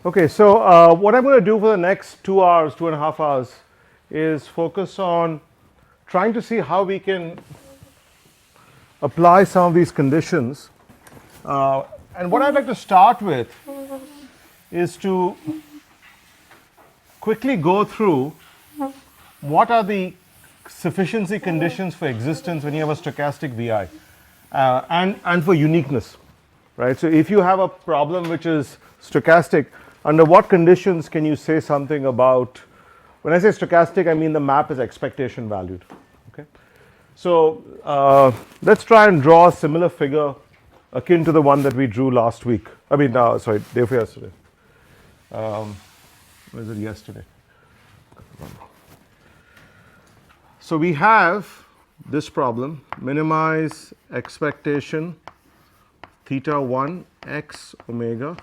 Okay, so what I'm going to do for the next 2 hours, 2.5 hours, is focus on trying to see how we can apply some of these conditions. And what I'd like to start with is to quickly go through what are the sufficiency conditions for existence when you have a stochastic VI, and for uniqueness, right? So if you have a problem which is stochastic, under what conditions can you say something about, when I say stochastic, I mean the map is expectation valued. Okay, so let's try and draw a similar figure akin to the one that we drew last week. I mean, sorry, day before yesterday. Was it yesterday? So we have this problem: minimize expectation theta 1 x omega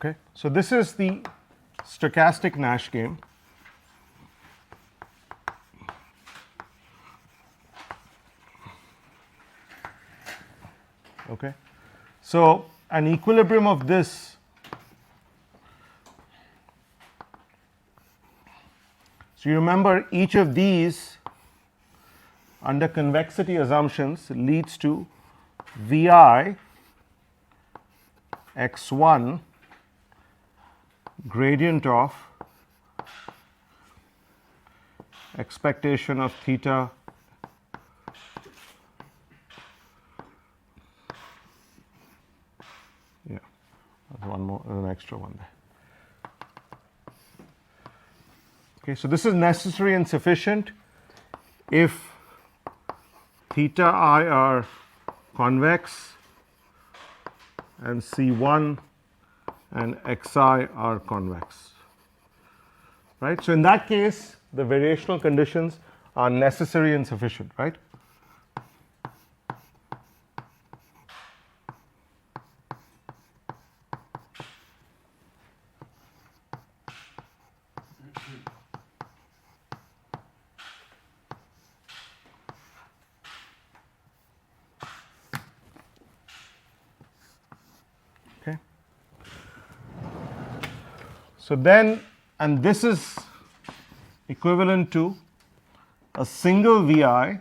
Okay, so this is the stochastic Nash game. Okay, so an equilibrium of this, so you remember each of these under convexity assumptions leads to Vi x1 gradient of expectation of theta one more, an extra one there. Okay, so this is necessary and sufficient if theta I are convex and C1 and xi are convex, right? So in that case, the variational conditions are necessary and sufficient, right? Okay. So then, and this is equivalent to a single Vi,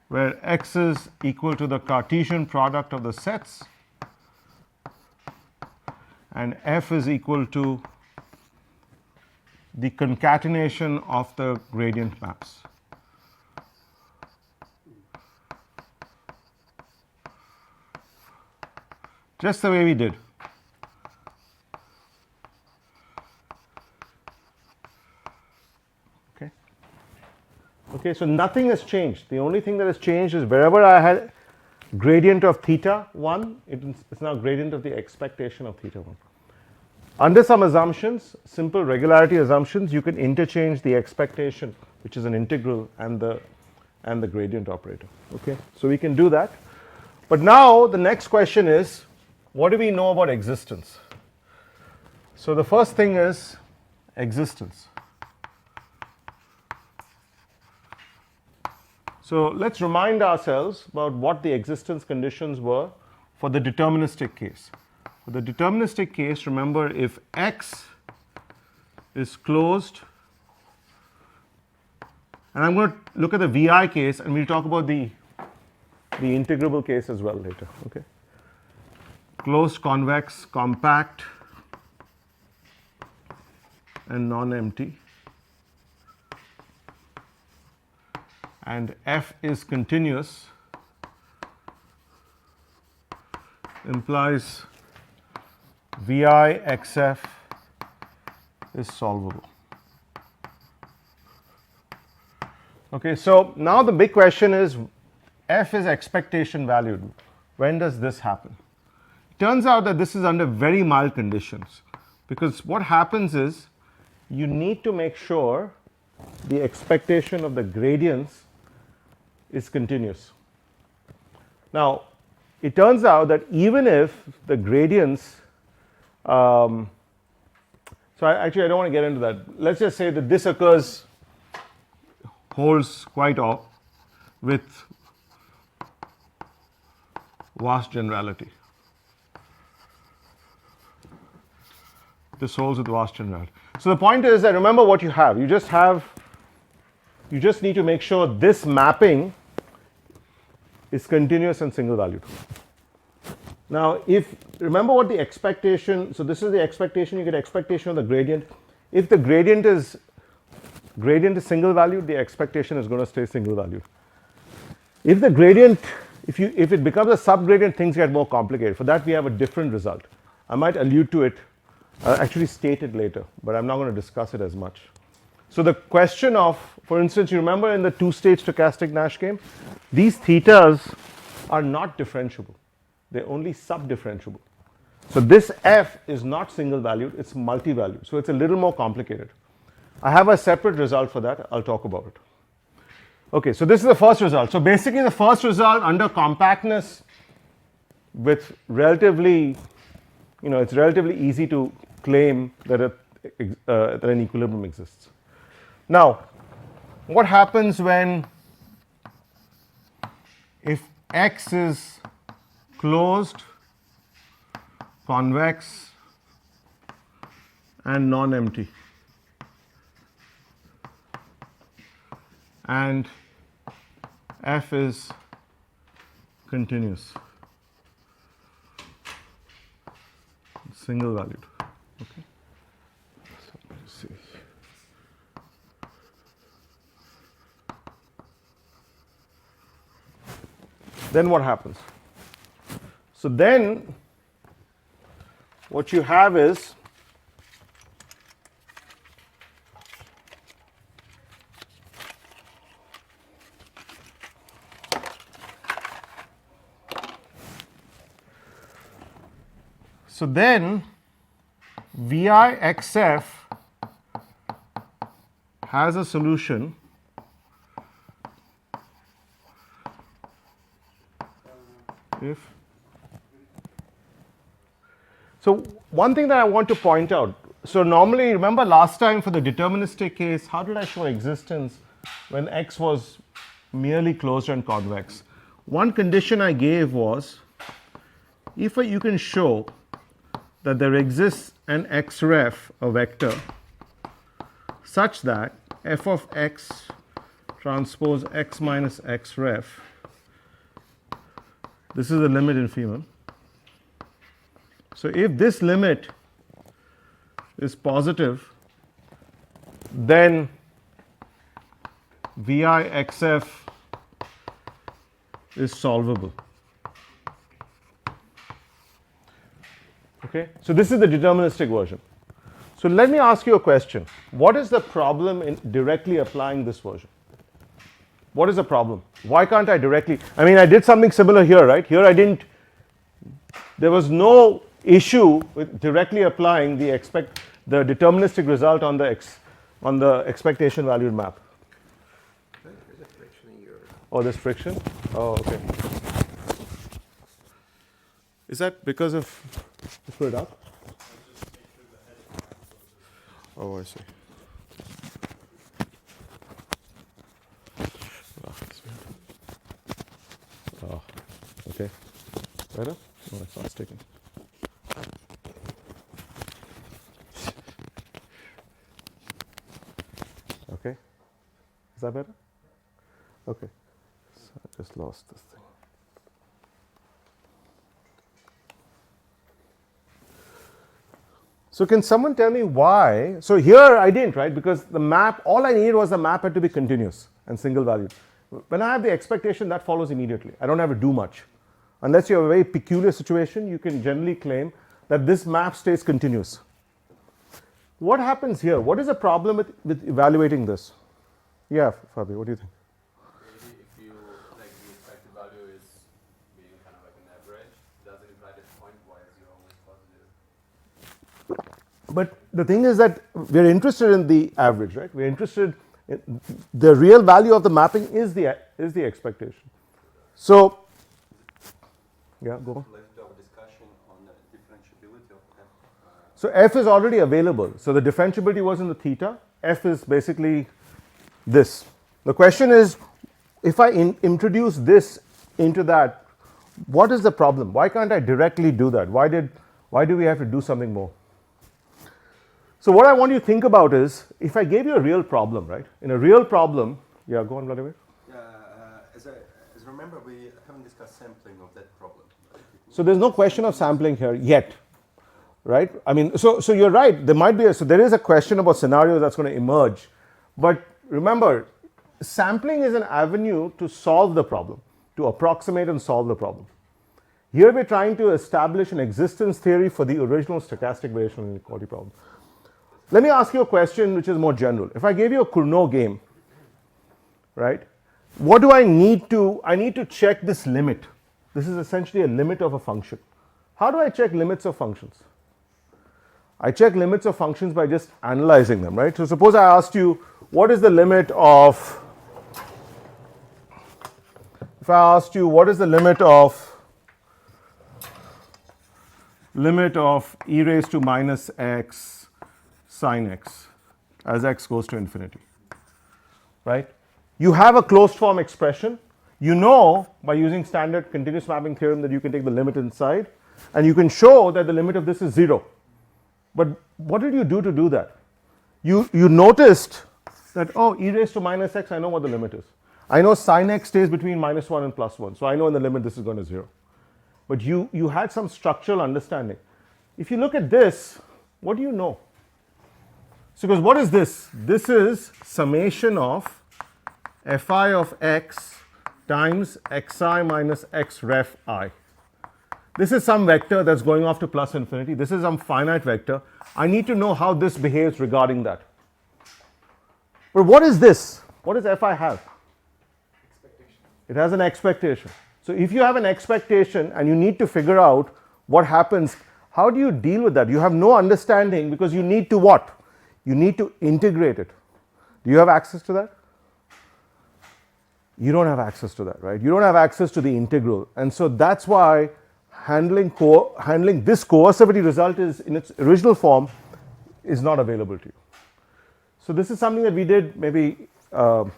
where x is equal to the Cartesian product of the sets and f is equal to the concatenation of the gradient maps. Just the way we did. Okay. Okay, so nothing has changed. The only thing that has changed is wherever I had gradient of theta 1, it's now gradient of the expectation of theta 1. Under some assumptions, simple regularity assumptions, you can interchange the expectation, which is an integral, and the gradient operator. Okay, so we can do that. But now the next question is, what do we know about existence? So the first thing is existence. So let's remind ourselves about what the existence conditions were for the deterministic case. For the deterministic case, remember, if x is closed, and I'm going to look at the Vi case and we'll talk about the integrable case as well later. Okay, closed, convex, compact, and non-empty, and f is continuous, implies Vi xf is solvable. Okay, so now the big question is, f is expectation valued, when does this happen? Turns out that this is under very mild conditions, because what happens is you need to make sure the expectation of the gradients is continuous. Now, it turns out that even if the gradients, so I don't want to get into that. Let's just say that this occurs, holds quite off with vast generality. This holds with vast generality. So the point is that remember what you have. You just need to make sure this mapping is continuous and single valued. Now, if remember what the expectation, so this is the expectation, you get expectation of the gradient. If the gradient is single valued, the expectation is going to stay single valued. If the gradient, if it becomes a subgradient, things get more complicated. For that, we have a different result. I might allude to it, actually state it later, but I'm not going to discuss it as much. So the question of, for instance, you remember in the two-stage stochastic Nash game, these thetas are not differentiable. They're only sub-differentiable. So this f is not single valued, it's multi-valued. So it's a little more complicated. I have a separate result for that. I'll talk about it. Okay, so this is the first result. So basically the first result under compactness with relatively, it's relatively easy to claim that an equilibrium exists. Now, what happens if X is closed, convex, and non-empty, and F is continuous, single valued? Okay. So let's see. Then what happens? So then what you have is VIXF has a solution if. So one thing that I want to point out, so normally remember last time for the deterministic case, how did I show existence when X was merely closed and convex? One condition I gave was if you can show that there exists an xref, a vector, such that f of x transpose x minus xref, this is the limit infimum. So if this limit is positive, then VIXF is solvable. Okay, so this is the deterministic version. So let me ask you a question. What is the problem in directly applying this version? What is the problem? Why can't I directly? I mean, I did something similar here, right? Here I didn't, there was no issue with directly applying the deterministic result on the expectation valued map. There's a friction in your. Oh, there's friction? Oh, okay. Is that because of, let's put it up? Oh, I see. Oh, okay. Better? No, it's not sticking. Okay. Is that better? Okay. So I just lost this thing. So can someone tell me why? So here I didn't, right? Because the map, all I needed was the map had to be continuous and single valued. When I have the expectation, that follows immediately. I don't have to do much. Unless you have a very peculiar situation, you can generally claim that this map stays continuous. What happens here? What is the problem with evaluating this? Yeah, Fabio, what do you think? Maybe if you like the expected But the thing is that we're interested in the average, right? We're interested in the real value of the mapping is the expectation. So, yeah, go on. Left our discussion on the differentiability of f. So f is already available. So the differentiability was in the theta. F is basically this. The question is, if I introduce this into that, what is the problem? Why can't I directly do that? Why do we have to do something more? So what I want you to think about is, if I gave you a real problem, right? In a real problem, yeah, go on, Vladimir. Yeah, as I remember, we haven't discussed sampling of that problem. So there's no question of sampling here yet, right? I mean, so you're right. There might be so there is a question about scenarios that's going to emerge, but remember, sampling is an avenue to solve the problem, to approximate and solve the problem. Here we're trying to establish an existence theory for the original stochastic variational inequality problem. Let me ask you a question which is more general. If I gave you a Cournot game, right, what do I need to? I need to check this limit. This is essentially a limit of a function. How do I check limits of functions? I check limits of functions by just analyzing them, right? So suppose I asked you, what is the limit of, if I asked you, what is the limit of e raised to minus x sine x as x goes to infinity, right? You have a closed form expression. You know by using standard continuous mapping theorem that you can take the limit inside, and you can show that the limit of this is 0. But what did you do to do that? You noticed that, oh, e raised to minus x, I know what the limit is. I know sine x stays between minus 1 and plus 1, so I know in the limit this is going to 0. But you had some structural understanding. If you look at this, what do you know? So because what is this? This is summation of fi of x times xi minus x ref I. This is some vector that's going off to plus infinity. This is some finite vector. I need to know how this behaves regarding that. But what is this? What does fi have? Expectation. It has an expectation. So if you have an expectation and you need to figure out what happens, how do you deal with that? You have no understanding because you need to what? You need to integrate it. Do you have access to that? You don't have access to that, right? You don't have access to the integral. And so that's why handling this coercivity result is in its original form is not available to you. So this is something that we did maybe 8-9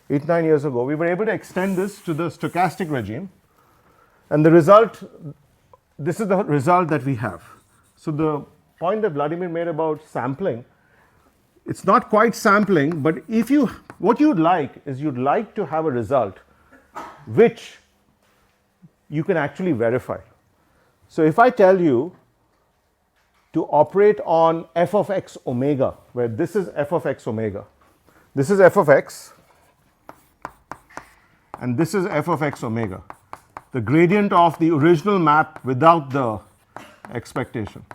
years ago. We were able to extend this to the stochastic regime, and the result, this is the result that we have. So the point that Vladimir made about sampling, it's not quite sampling, but if you, what you'd like is you'd like to have a result which you can actually verify. So if I tell you to operate on f of x omega, where this is f of x omega, this is f of x, and this is f of x omega, the gradient of the original map without the expectation.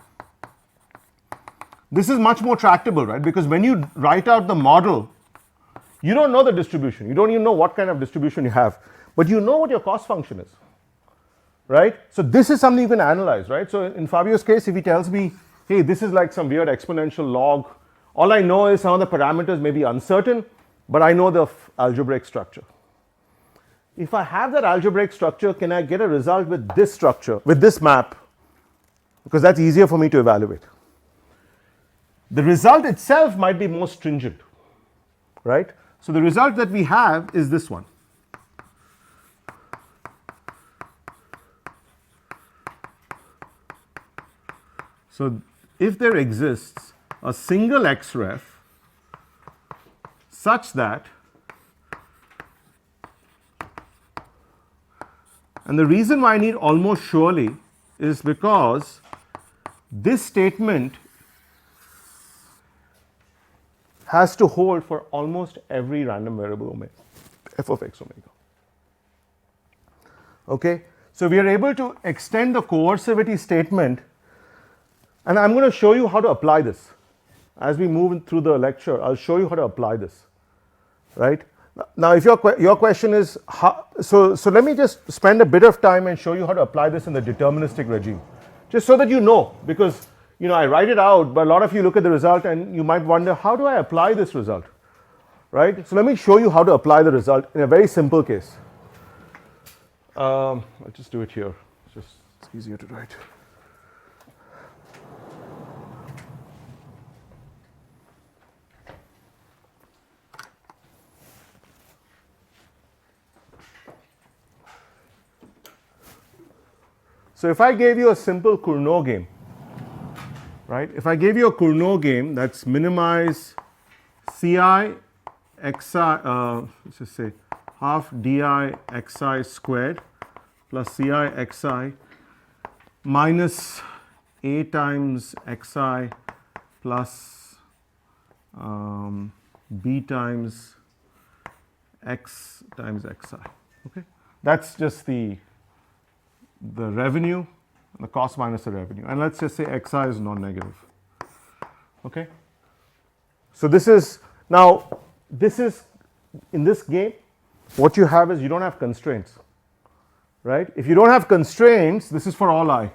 This is much more tractable, right? Because when you write out the model, you don't know the distribution. You don't even know what kind of distribution you have, but you know what your cost function is, right? So this is something you can analyze, right? So in Fabio's case, if he tells me, hey, this is like some weird exponential log, all I know is some of the parameters may be uncertain, but I know the algebraic structure. If I have that algebraic structure, can I get a result with this structure, with this map? Because that's easier for me to evaluate. The result itself might be more stringent, right? So the result that we have is this one. So if there exists a single xref such that, and the reason why I need almost surely is because this statement has to hold for almost every random variable omega, f of x omega. Okay, so we are able to extend the coercivity statement, and I'm going to show you how to apply this. As we move through the lecture, I'll show you how to apply this, right? Now, if your question is, how, so let me just spend a bit of time and show you how to apply this in the deterministic regime, just so that you know, because I write it out, but a lot of you look at the result and you might wonder, how do I apply this result? Right? So let me show you how to apply the result in a very simple case. I'll just do it here. It's easier to write. So if I gave you a simple Cournot game, right? If I gave you a Cournot game that's minimize Ci xi, let's just say half di xi squared plus Ci xi minus a times xi plus b times x times xi. Okay, that's just the revenue and the cost minus the revenue, and let's just say xi is non-negative. Okay, so this is in this game what you have is you don't have constraints, right? If you don't have constraints, this is for all I.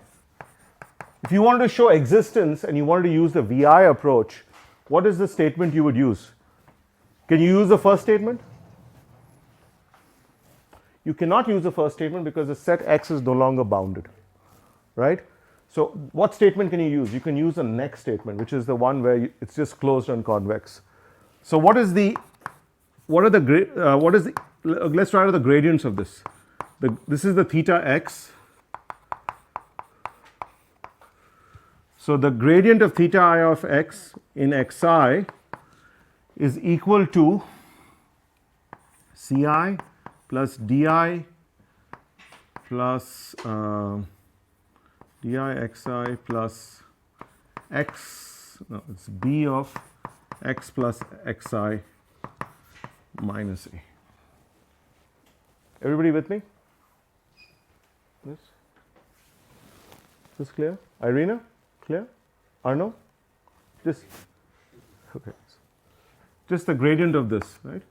If you wanted to show existence and you wanted to use the VI approach, what is the statement you would use? Can you use the first statement? You cannot use the first statement because the set X is no longer bounded, right? So what statement can you use? You can use the next statement, which is the one where it's just closed and convex. So let's try out the gradients of this. This is the theta x. So the gradient of theta I of x in xi is equal to Ci plus di plus di xi plus x, no, it's b of x plus xi minus a. Everybody with me? This clear? Irina, clear? Arno? Just okay. Just the gradient of this, right?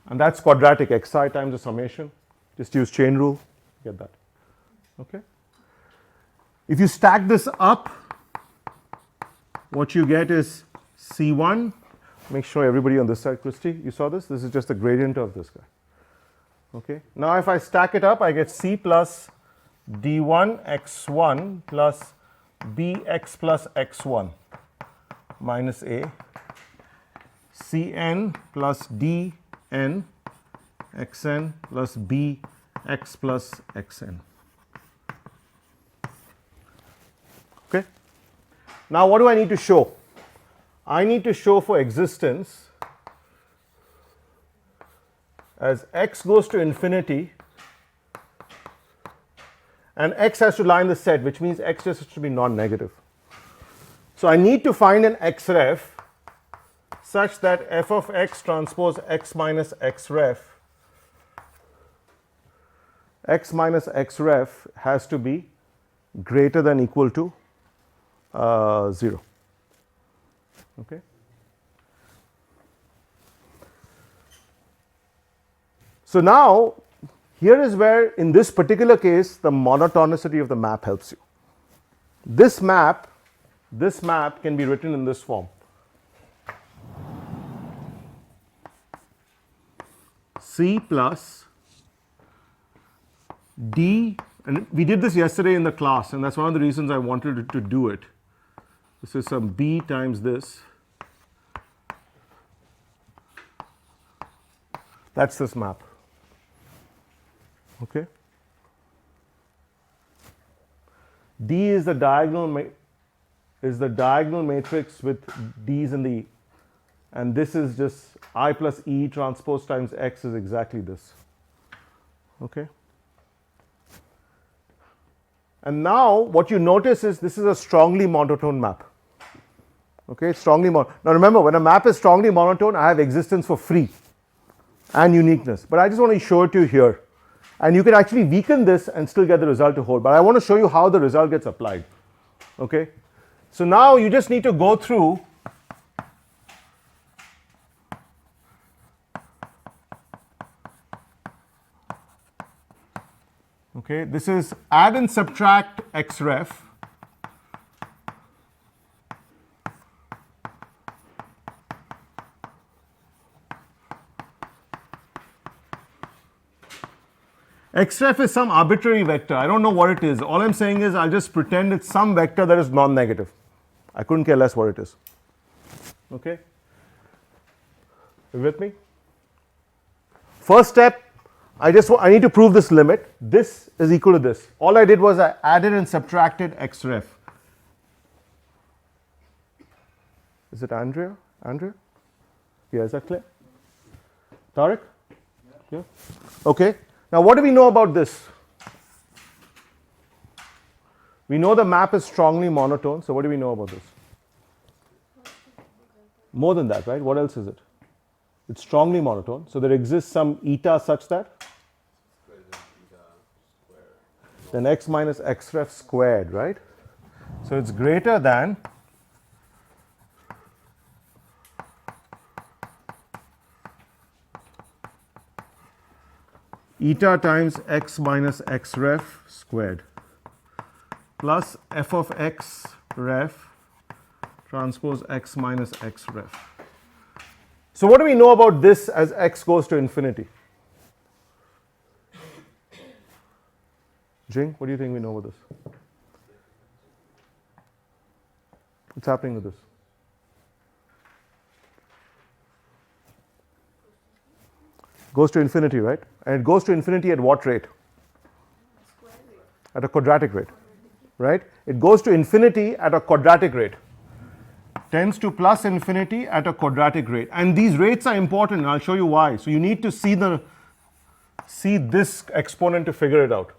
And that's quadratic, xi times the summation. Just use chain rule, get that. Okay? If you stack this up, what you get is C1. Make sure everybody on this side, Christy, you saw this? This is just the gradient of this guy. Okay? Now if I stack it up, I get C plus d1 x1 plus bx plus x1 minus a, Cn plus dn xn plus bx plus xn. Okay? Now what do I need to show? I need to show for existence as x goes to infinity and x has to lie in the set, which means x just has to be non-negative. So I need to find an x ref such that f of x transpose x minus x ref has to be greater than equal to 0. Okay. So now here is where in this particular case the monotonicity of the map helps you. This map can be written in this form. C plus D, and we did this yesterday in the class, and that's one of the reasons I wanted to do it. This is some B times this. That's this map. Okay. D is the diagonal matrix with D's in the, and this is just I plus E transpose times X is exactly this. Okay. And now what you notice is this is a strongly monotone map. Okay, strongly monotone. Now remember, when a map is strongly monotone, I have existence for free and uniqueness. But I just want to show it to you here. And you can actually weaken this and still get the result to hold. But I want to show you how the result gets applied. Okay. So now you just need to go through okay, this is add and subtract x ref xref is some arbitrary vector. I don't know what it is. All I'm saying is I'll just pretend it's some vector that is non-negative. I couldn't care less what it is. Okay? You with me? First step, I need to prove this limit. This is equal to this. All I did was I added and subtracted xref. Is it Andrea? Andrea? Yeah, is that clear? Tariq? Yeah. Okay. Now what do we know about this? We know the map is strongly monotone. So what do we know about this? More than that, right? What else is it? It's strongly monotone. So there exists some eta such that? Then x minus xref squared, right? So it's greater than eta times x minus xref squared plus f of x ref transpose x minus xref. So what do we know about this as x goes to infinity? Jing, what do you think we know about this? What's happening with this? Goes to infinity, right? And it goes to infinity at what rate? At a quadratic rate, right? It goes to infinity at a quadratic rate. Tends to plus infinity at a quadratic rate. And these rates are important, and I'll show you why. So you need to see this exponent to figure it out.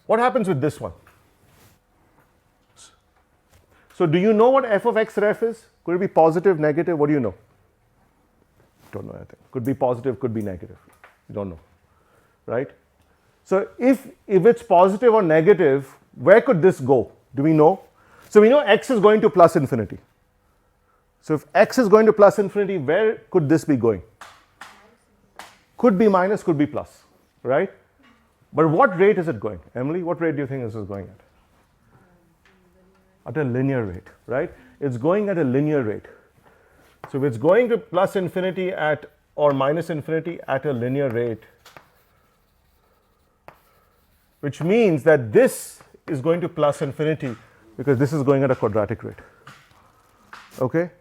What happens with this one? So do you know what f of x ref is? Could it be positive, negative? What do you know? Don't know anything. Could be positive, could be negative. You don't know, right? So if it's positive or negative, where could this go? Do we know? So we know x is going to plus infinity. So if x is going to plus infinity, where could this be going? Could be minus, could be plus, right? But what rate is it going? Emily, what rate do you think this is going at? At a linear rate, right? It's going at a linear rate. So if it's going to plus infinity at or minus infinity at a linear rate, which means that this is going to plus infinity because this is going at a quadratic rate. Okay?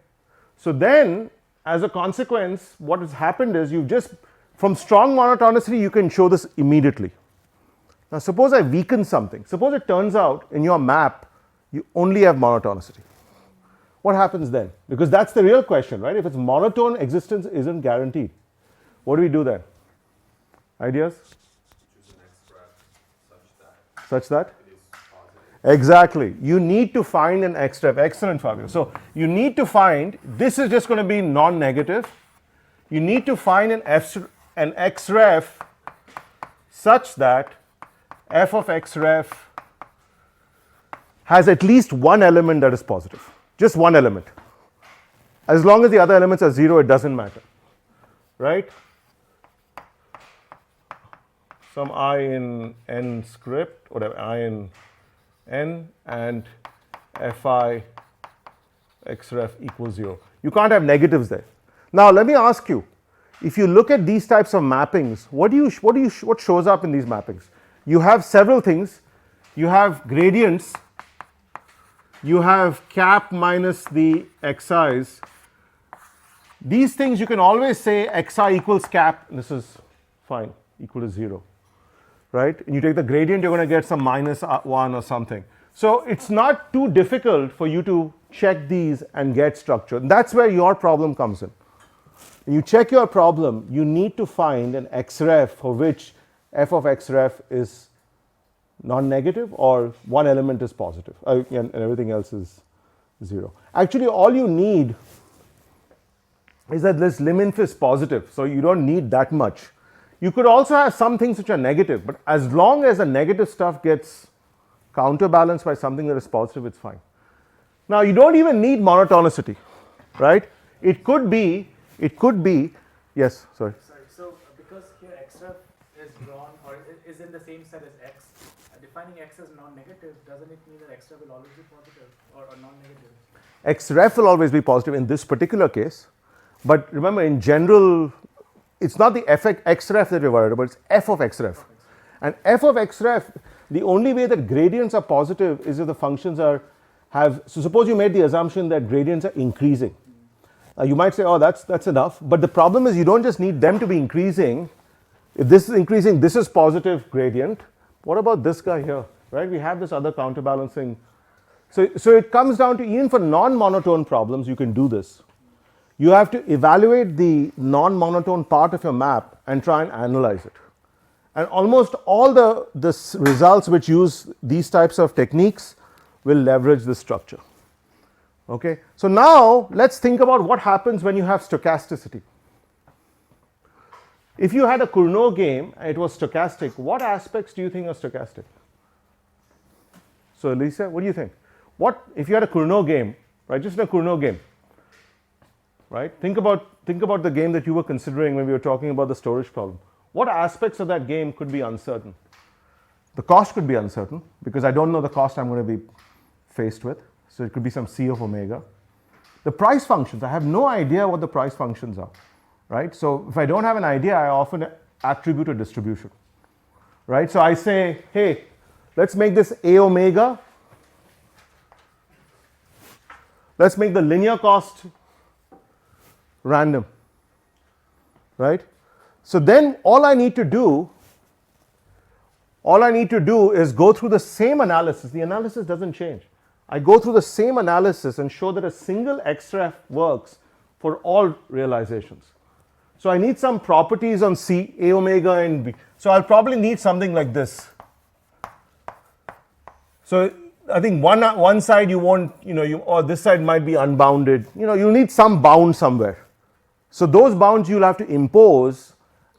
So then, as a consequence, what has happened is you've just, from strong monotonicity, you can show this immediately. Now suppose I weaken something. Suppose it turns out in your map you only have monotonicity. What happens then? Because that's the real question, right? If it's monotone, existence isn't guaranteed. What do we do then? Ideas? Choose an xref Such that? it is positive. Exactly. You need to find an xref. Excellent, Fabio. So you need to find, this is just going to be non-negative. You need to find an xref such that f of xref has at least one element that is positive. Just one element. As long as the other elements are 0, it doesn't matter. Right? Some I in n script, whatever, I in n and fi xref equals 0. You can't have negatives there. Now let me ask you, if you look at these types of mappings, what shows up in these mappings? You have several things. You have gradients. You have cap minus the xi's. These things you can always say xi equals cap. This is fine, equal to 0, right? And you take the gradient, you're going to get some minus 1 or something. So it's not too difficult for you to check these and get structure. That's where your problem comes in. When you check your problem, you need to find an xref for which f of xref is non-negative or one element is positive and everything else is 0. Actually, all you need is that this liminf is positive, so you don't need that much. You could also have some things which are negative, but as long as the negative stuff gets counterbalanced by something that is positive, it's fine. Now, you don't even need monotonicity, right? It could be, yes, sorry. Sorry, so because here xref is drawn or is in the same set as x, defining x as non-negative, doesn't it mean that xref will always be positive or non-negative? Xref will always be positive in this particular case, but remember in general, it's not the xref that we're worried about, it's f of xref. And f of x ref, the only way that gradients are positive is if the functions so suppose you made the assumption that gradients are increasing. You might say, oh, that's enough. But the problem is you don't just need them to be increasing. If this is increasing, this is positive gradient. What about this guy here, right? We have this other counterbalancing. So it comes down to, even for non-monotone problems, you can do this. You have to evaluate the non-monotone part of your map and try and analyze it. And almost all the results which use these types of techniques will leverage this structure. Okay? So now let's think about what happens when you have stochasticity. If you had a Cournot game and it was stochastic, what aspects do you think are stochastic? So Lisa, what do you think? What if you had a Cournot game, right? Just a Cournot game, right? Think about the game that you were considering when we were talking about the storage problem. What aspects of that game could be uncertain? The cost could be uncertain because I don't know the cost I'm going to be faced with. So it could be some C of omega. The price functions, I have no idea what the price functions are, right? So if I don't have an idea, I often attribute a distribution, right? So I say, hey, let's make this A omega. Let's make the linear cost random, right? So then all I need to do is go through the same analysis. The analysis doesn't change. I go through the same analysis and show that a single xref works for all realizations. So I need some properties on C, A omega and B. So I'll probably need something like this. So I think one side you won't, or this side might be unbounded. You'll need some bound somewhere. So those bounds you'll have to impose,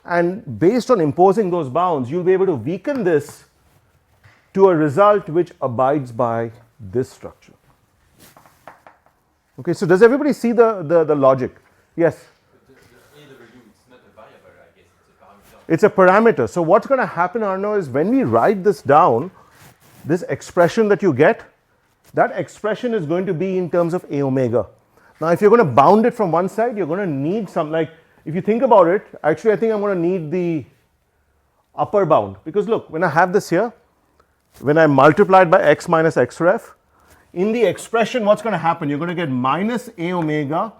and based on imposing those bounds, you'll be able to weaken this to a result which abides by this structure. Okay, so does everybody see the logic? Yes? It's not a variable, I guess, it's a parameter. It's a parameter. So what's going to happen, Arno, is when we write this down, this expression that you get, that expression is going to be in terms of A omega. Now, if you're going to bound it from one side, you're going to need some, like, if you think about it, actually I think I'm going to need the upper bound. Because look, when I have this here, when I multiply it by x minus x ref, in the expression what's going to happen? You're going to get minus A omega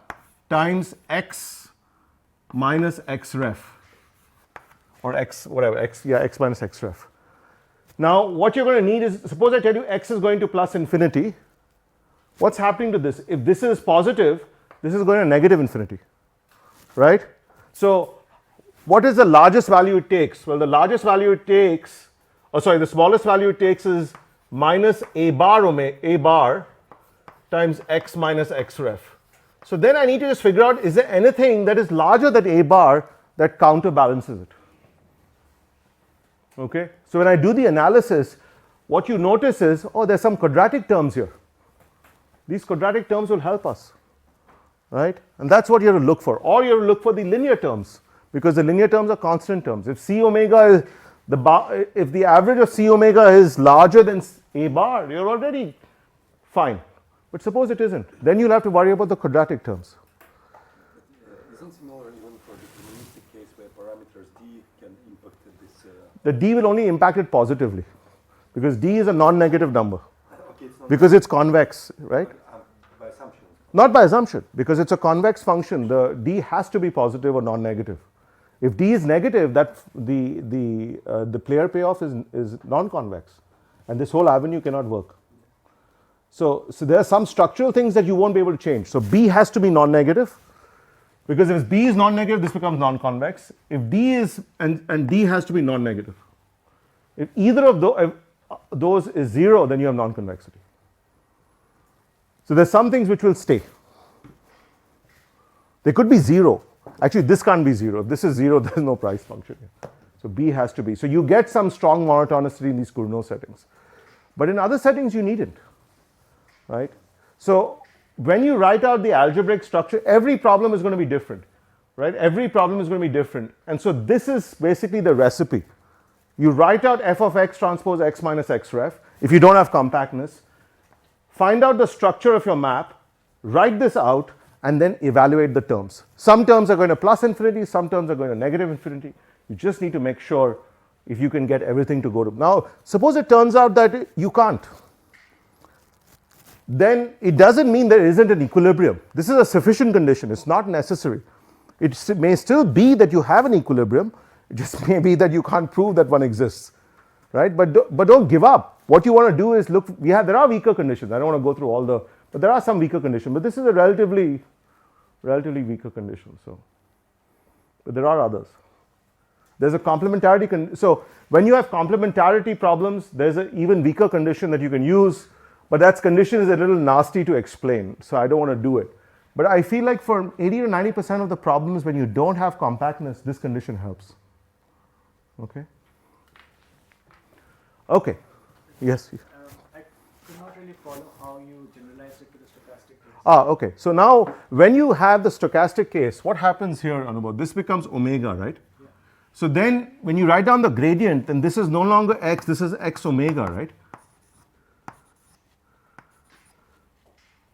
times x minus x ref. Or x, whatever, x minus x ref. Now, what you're going to need is, suppose I tell you x is going to plus infinity. What's happening to this? If this is positive, this is going to negative infinity, right? So, what is the largest value it takes? Well, the largest value it takes, the smallest value it takes is minus a bar times x minus x ref. So then I need to just figure out, is there anything that is larger than a bar that counterbalances it? Okay, so when I do the analysis, what you notice is, oh, there's some quadratic terms here. These quadratic terms will help us, right? And that's what you have to look for. Or you have to look for the linear terms, because the linear terms are constant terms. If C omega is if the average of C omega is larger than a bar, you're already fine. But suppose it isn't, then you'll have to worry about the quadratic terms. Isn't similar even for the deterministic case where parameters D can impact this? The D will only impact it positively, because D is a non-negative number, Okay, it's not because it's convex, right? by assumption. Not by assumption, because it's a convex function. The D has to be positive or non-negative. If D is negative, that the player payoff is non-convex, and this whole avenue cannot work. So there are some structural things that you won't be able to change. So B has to be non-negative, because if B is non-negative, this becomes non-convex. If D is and D has to be non-negative. If either of those is 0, then you have non-convexity. So there's some things which will stay. They could be 0. Actually, this can't be 0. If this is 0, there's no price function here. So B has to be. So you get some strong monotonicity in these Cournot settings. But in other settings, you needn't, right? So when you write out the algebraic structure, every problem is going to be different, right? Every problem is going to be different. And so this is basically the recipe. You write out f of x transpose x minus x ref, if you don't have compactness, find out the structure of your map, write this out, and then evaluate the terms. Some terms are going to plus infinity, some terms are going to negative infinity. You just need to make sure if you can get everything to go to. Now, suppose it turns out that you can't. Then it doesn't mean there isn't an equilibrium. This is a sufficient condition, it's not necessary. It may still be that you have an equilibrium, it just may be that you can't prove that one exists, right? But don't give up. What you want to do is look, there are weaker conditions. I don't want to go through all the, but there are some weaker conditions. But this is a relatively weaker condition. So, but there are others. There's a complementarity. So when you have complementarity problems, there's an even weaker condition that you can use. But that condition is a little nasty to explain, so I don't want to do it. But I feel like for 80 to 90% of the problems when you don't have compactness, this condition helps. Okay? Okay. Yes? I could not really follow how you generalized it to the stochastic case. Okay. So now when you have the stochastic case, what happens here, Anubhav? This becomes omega, right? Yeah. So then when you write down the gradient, then this is no longer x, this is x omega, right?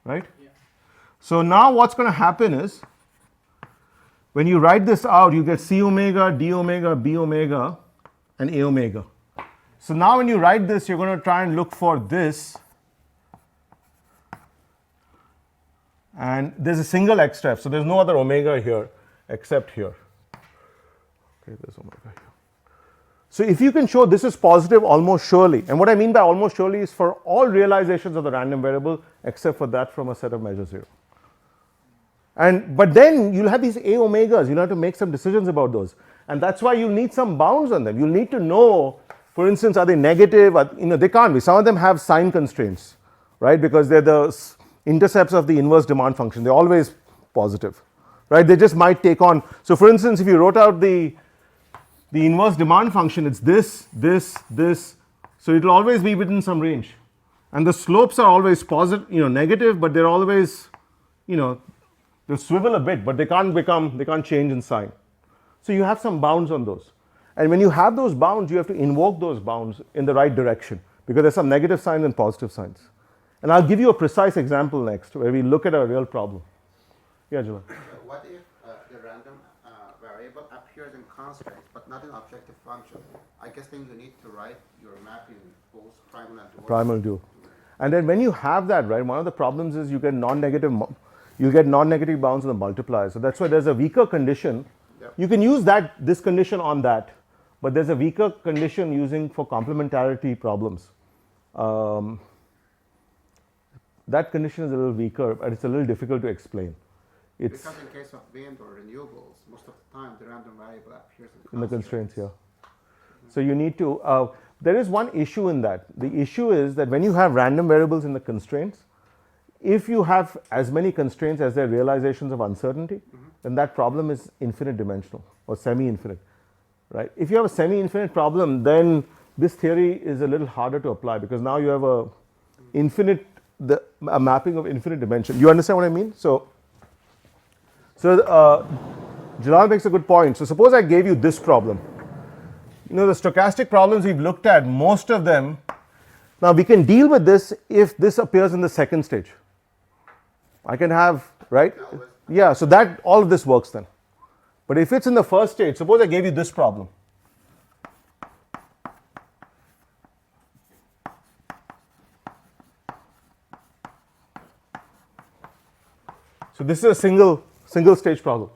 Right? Yeah. So now what's going to happen is when you write this out, you get c omega, d omega, b omega, and a omega. So now when you write this, you're going to try and look for this, and there's a single x step, so there's no other omega here except here. Okay, there's omega here. So if you can show this is positive almost surely, and what I mean by almost surely is for all realizations of the random variable except for that from a set of measure 0. But then you'll have these a omegas, you'll have to make some decisions about those, and that's why you'll need some bounds on them. You'll need to know, for instance, are they negative? They can't be. Some of them have sign constraints, right? Because they're the intercepts of the inverse demand function. They're always positive, right? They just might take on. So for instance, if you wrote out the inverse demand function, it's this, so it'll always be within some range, and the slopes are always positive, negative, but they're always, they'll swivel a bit, but they can't change in sign. So you have some bounds on those, and when you have those bounds, you have to invoke those bounds in the right direction, because there's some negative signs and positive signs. And I'll give you a precise example next, where we look at a real problem. Yeah, Julian. What if the random variable appears in constraints but not in objective function? I guess then you need to write your mapping both primal and dual. Primal dual. And then when you have that, right, one of the problems is you get non-negative bounds on the multiplier. So that's why there's a weaker condition. Yep. You can use this condition on that, but there's a weaker condition using for complementarity problems. That condition is a little weaker, but it's a little difficult to explain. Because in case of wind or renewables, most of the time the random variable appears in the constraints here. So you need to, there is one issue in that. The issue is that when you have random variables in the constraints, if you have as many constraints as there are realizations of uncertainty, then that problem is infinite dimensional or semi-infinite, right? If you have a semi-infinite problem, then this theory is a little harder to apply, because now you have a mapping of infinite dimension. You understand what I mean? So Jalal makes a good point. So suppose I gave you this problem. The stochastic problems we've looked at, most of them, now we can deal with this if this appears in the second stage. I can have, right? Yeah, so that all of this works then. But if it's in the first stage, suppose I gave you this problem. So this is a single stage problem.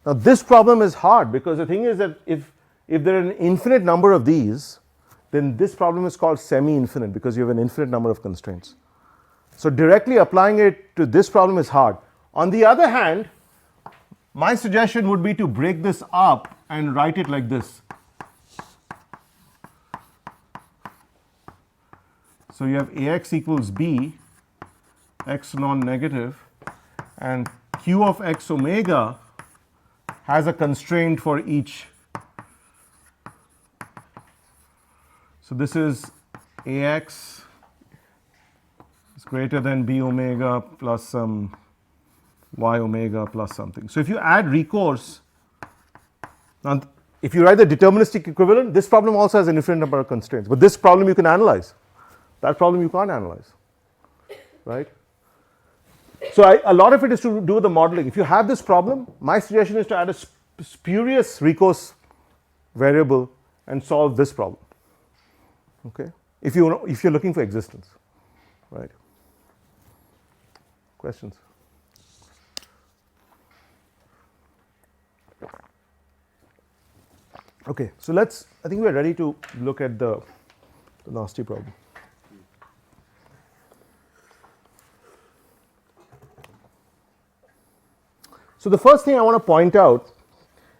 Now this problem is hard, because the thing is that if there are an infinite number of these, then this problem is called semi-infinite, because you have an infinite number of constraints. So directly applying it to this problem is hard. On the other hand, my suggestion would be to break this up and write it like this. So you have Ax equals b, x non-negative, and q of x omega has a constraint for each. So this is Ax is greater than b omega plus some y omega plus something. So if you add recourse, now if you write the deterministic equivalent, this problem also has an infinite number of constraints, but this problem you can analyze. That problem you can't analyze, right? So a lot of it is to do with the modeling. If you have this problem, my suggestion is to add a spurious recourse variable and solve this problem. Okay, if you're looking for existence, right? Questions? Okay, so I think we're ready to look at the nasty problem. So the first thing I want to point out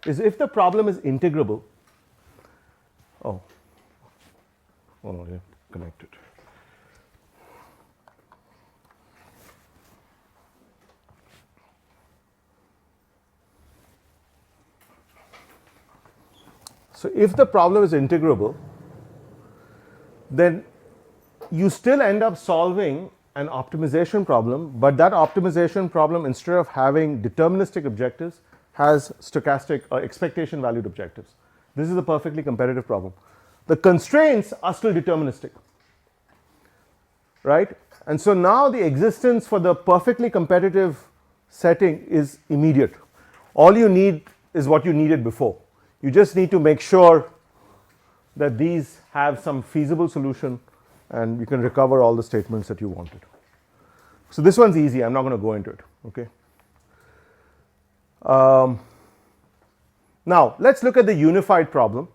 is if the problem is integrable. Oh no, you're connected. So if the problem is integrable, then you still end up solving an optimization problem, but that optimization problem, instead of having deterministic objectives, has stochastic or expectation valued objectives. This is a perfectly competitive problem. The constraints are still deterministic, right? And so now the existence for the perfectly competitive setting is immediate. All you need is what you needed before. You just need to make sure that these have some feasible solution and you can recover all the statements that you wanted. So this one's easy, I'm not going to go into it. Okay. Now let's look at the unified problem.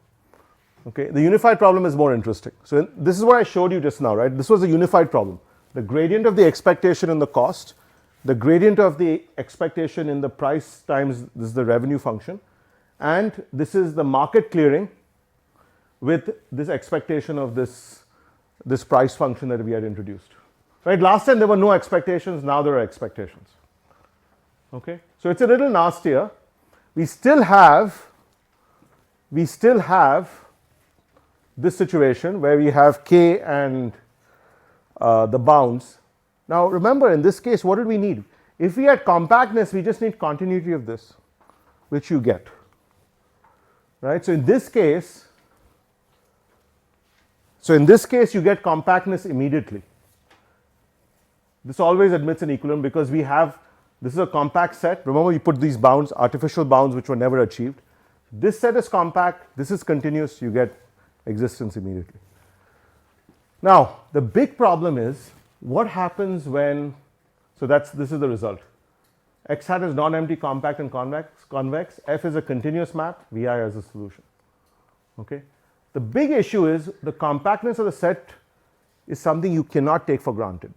Okay, the unified problem is more interesting. So this is what I showed you just now, right? This was a unified problem. The gradient of the expectation in the cost, the gradient of the expectation in the price times this is the revenue function, and this is the market clearing with this expectation of this price function that we had introduced. Right? Last time there were no expectations, now there are expectations. Okay? So it's a little nastier. We still have this situation where we have k and the bounds. Now remember, in this case, what did we need? If we had compactness, we just need continuity of this, which you get. Right? So in this case you get compactness immediately. This always admits an equivalent because we have, this is a compact set. Remember, we put these bounds, artificial bounds, which were never achieved. This set is compact, this is continuous, you get existence immediately. Now the big problem is what happens when, so this is the result. X hat is non-empty, compact and convex. F is a continuous map, Vi as a solution. Okay. The big issue is the compactness of the set is something you cannot take for granted.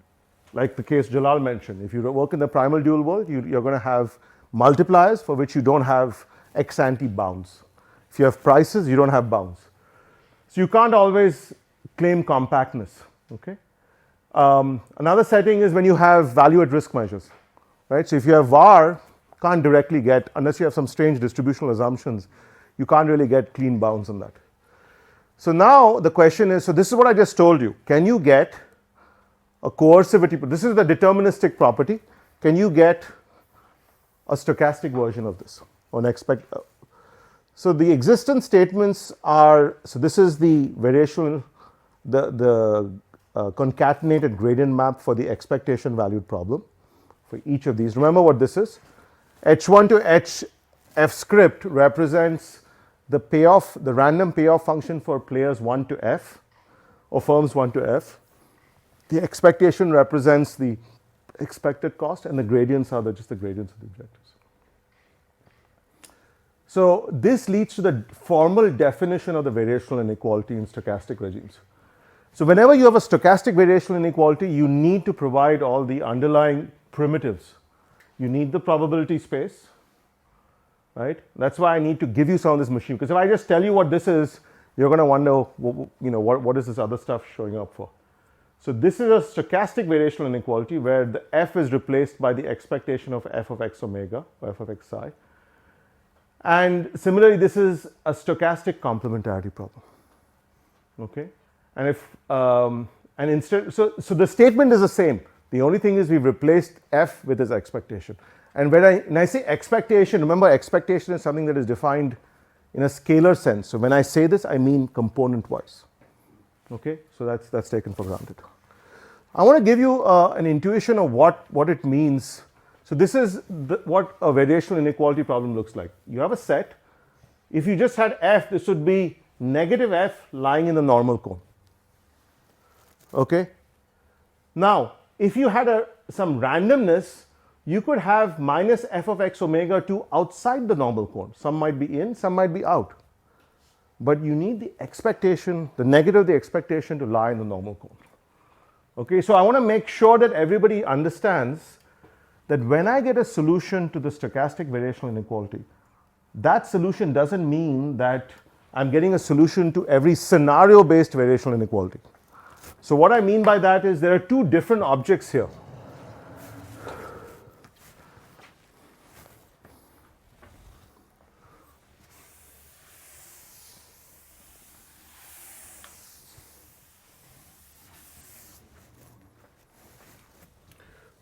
Like the case Jalal mentioned, if you work in the primal dual world, you're going to have multipliers for which you don't have ex ante bounds. If you have prices, you don't have bounds. So you can't always claim compactness. Okay. Another setting is when you have value at risk measures. Right? So if you have var, can't directly get, unless you have some strange distributional assumptions, you can't really get clean bounds on that. So now the question is, so this is what I just told you. Can you get a coercivity? This is the deterministic property. Can you get a stochastic version of this? So the existence statements are, so this is the variational, the concatenated gradient map for the expectation valued problem for each of these. Remember what this is. H1 to Hf script represents the payoff, the random payoff function for players 1 to F or firms 1 to F. The expectation represents the expected cost and the gradients are just the gradients of the objectives. So this leads to the formal definition of the variational inequality in stochastic regimes. So whenever you have a stochastic variational inequality, you need to provide all the underlying primitives. You need the probability space, right? That's why I need to give you some of this machine, because if I just tell you what this is, you're going to wonder, what is this other stuff showing up for? So this is a stochastic variational inequality where the f is replaced by the expectation of f of x omega or f of x psi. And similarly, this is a stochastic complementarity problem. Okay, and if and instead, so the statement is the same. The only thing is we've replaced f with its expectation. And when I say expectation, remember expectation is something that is defined in a scalar sense. So when I say this, I mean component wise. Okay, so that's taken for granted. I want to give you an intuition of what it means. So this is what a variational inequality problem looks like. You have a set. If you just had f, this would be negative f lying in the normal cone. Okay. Now, if you had some randomness, you could have minus f of x omega 2 outside the normal cone. Some might be in, some might be out. But you need the expectation, the negative of the expectation to lie in the normal cone. Okay, so I want to make sure that everybody understands that when I get a solution to the stochastic variational inequality, that solution doesn't mean that I'm getting a solution to every scenario-based variational inequality. So what I mean by that is there are two different objects here.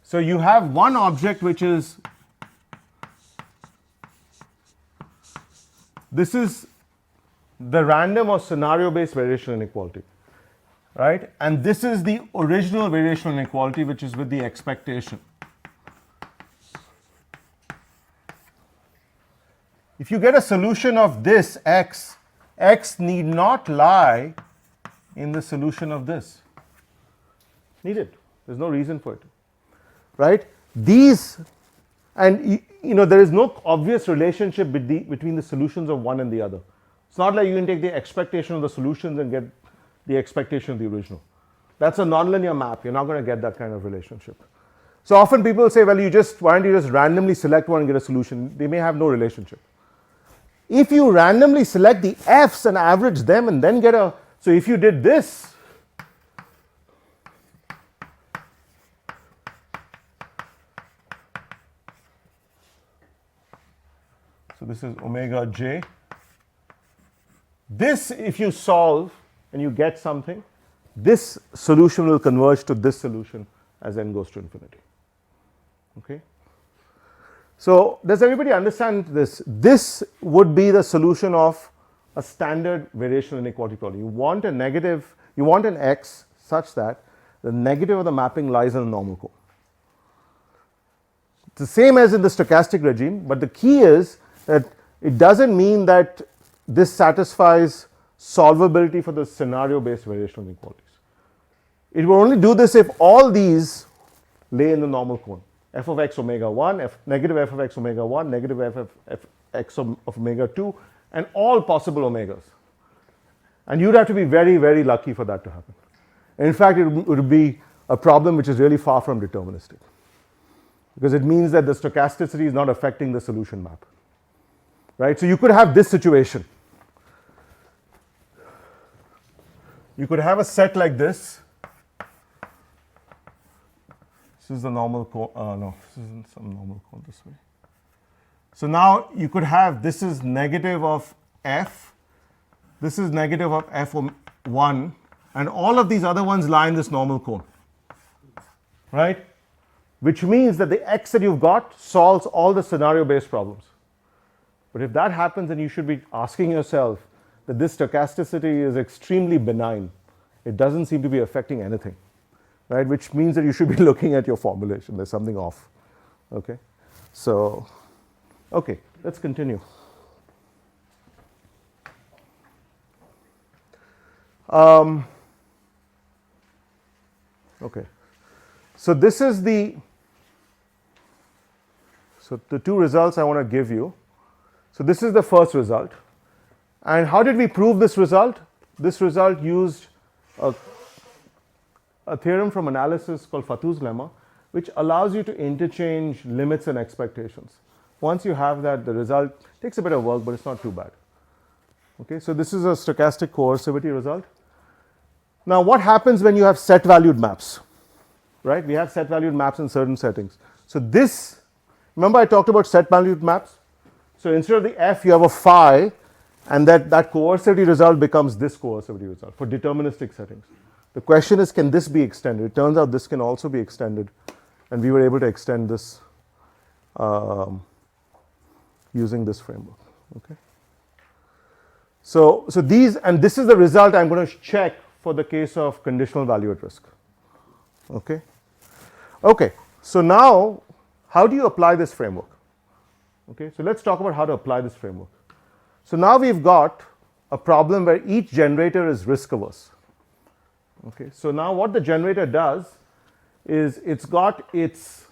So you have one object which is, this is the random or scenario based variational inequality, right? And this is the original variational inequality which is with the expectation. If you get a solution of this x, x need not lie in the solution of this. Needed. There's no reason for it. Right? These, and there is no obvious relationship between the solutions of one and the other. It's not like you can take the expectation of the solutions and get the expectation of the original. That's a nonlinear map. You're not going to get that kind of relationship. So often people say, well, why don't you just randomly select one and get a solution? They may have no relationship. If you randomly select the f's and average them and then get a, so if you did this, so this is omega j. This, if you solve and you get something, this solution will converge to this solution as n goes to infinity. Okay. So does everybody understand this? This would be the solution of a standard variational inequality problem. You want a negative, you want an x such that the negative of the mapping lies in the normal cone. It's the same as in the stochastic regime, but the key is that it doesn't mean that this satisfies solvability for the scenario based variational inequalities. It will only do this if all these lay in the normal cone. F of x omega 1, negative f of x omega 1, negative f of x of omega 2, and all possible omegas. And you'd have to be very, very lucky for that to happen. And in fact, it would be a problem which is really far from deterministic, because it means that the stochasticity is not affecting the solution map. Right? So you could have this situation. You could have a set like this. This is the normal cone. No, this isn't some normal cone this way. So now you could have, this is negative of f, this is negative of f1, and all of these other ones lie in this normal cone. Right? Which means that the x that you've got solves all the scenario based problems. But if that happens, then you should be asking yourself that this stochasticity is extremely benign. It doesn't seem to be affecting anything, right? Which means that you should be looking at your formulation. There's something off. Okay, so okay, let's continue. Okay, so this is the two results I want to give you. So this is the first result. And how did we prove this result? This result used a theorem from analysis called Fatou's lemma, which allows you to interchange limits and expectations. Once you have that, the result takes a bit of work, but it's not too bad. Okay, so this is a stochastic coercivity result. Now what happens when you have set valued maps? Right? We have set valued maps in certain settings. So this, remember I talked about set valued maps? So instead of the f, you have a phi, and that coercivity result becomes this coercivity result for deterministic settings. The question is, can this be extended? It turns out this can also be extended, and we were able to extend this using this framework. Okay. So these, and this is the result I'm going to check for the case of conditional value at risk. Okay. Okay. So now, how do you apply this framework? Okay, so let's talk about how to apply this framework. So now we've got a problem where each generator is risk averse. Okay, so now what the generator does is it's got its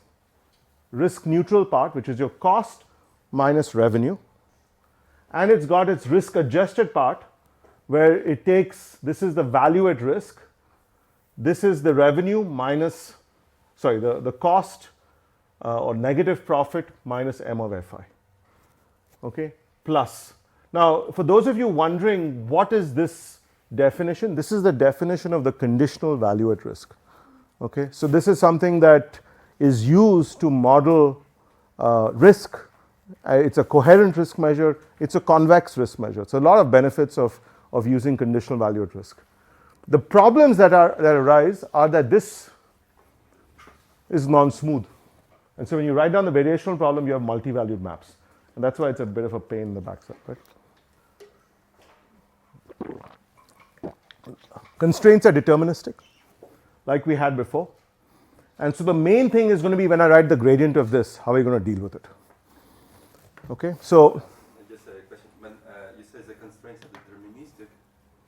risk neutral part, which is your cost minus revenue, and it's got its risk adjusted part, where it takes, this is the value at risk, this is the revenue minus, sorry, the cost or negative profit minus M of Fi. Okay, plus. Now, for those of you wondering what is this definition, this is the definition of the conditional value at risk. Okay, so this is something that is used to model risk. It's a coherent risk measure, it's a convex risk measure. So a lot of benefits of using conditional value at risk. The problems that arise are that this is non-smooth. And so when you write down the variational problem, you have multi-valued maps. And that's why it's a bit of a pain in the backside, right? Constraints are deterministic, like we had before. And so the main thing is going to be when I write the gradient of this, how are you going to deal with it? Okay, so. Just a question. When you say the constraints are deterministic,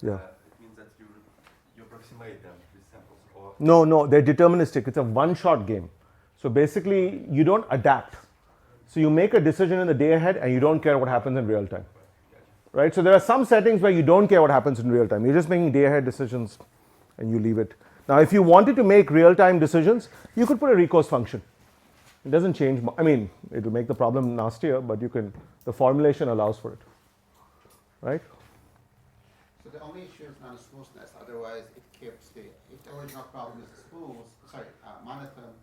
Yeah. it means that you approximate them with samples, or No, they're deterministic. It's a one-shot game. So basically, you don't adapt. So you make a decision in the day ahead and you don't care what happens in real time. Right? So there are some settings where you don't care what happens in real time. You're just making day ahead decisions and you leave it. Now, if you wanted to make real time decisions, you could put a recourse function. It doesn't change, I mean, it will make the problem nastier, but you can, the formulation allows for it. Right? So the only issue is non-smoothness. Otherwise, it keeps the, if the original problem is smooth, sorry, monotone,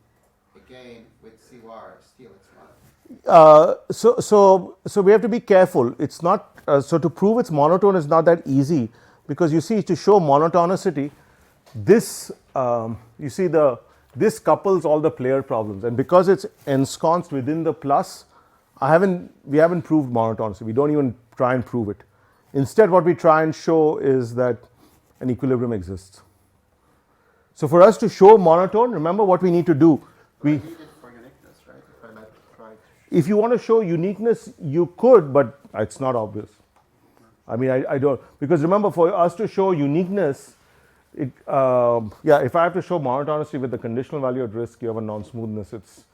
again with CVAR, still it's monotone. So we have to be careful. It's not, so to prove it's monotone is not that easy, because you see, to show monotonicity, this, you see this couples all the player problems, and because it's ensconced within the plus, we haven't proved monotonicity. We don't even try and prove it. Instead, what we try and show is that an equilibrium exists. So for us to show monotone, remember what we need to do. We need it for uniqueness, right? If I like to try. If you want to show uniqueness, you could, but it's not obvious. I mean, I don't, because remember, for us to show uniqueness, if I have to show monotonicity with the conditional value at risk, you have a non-smoothness, it's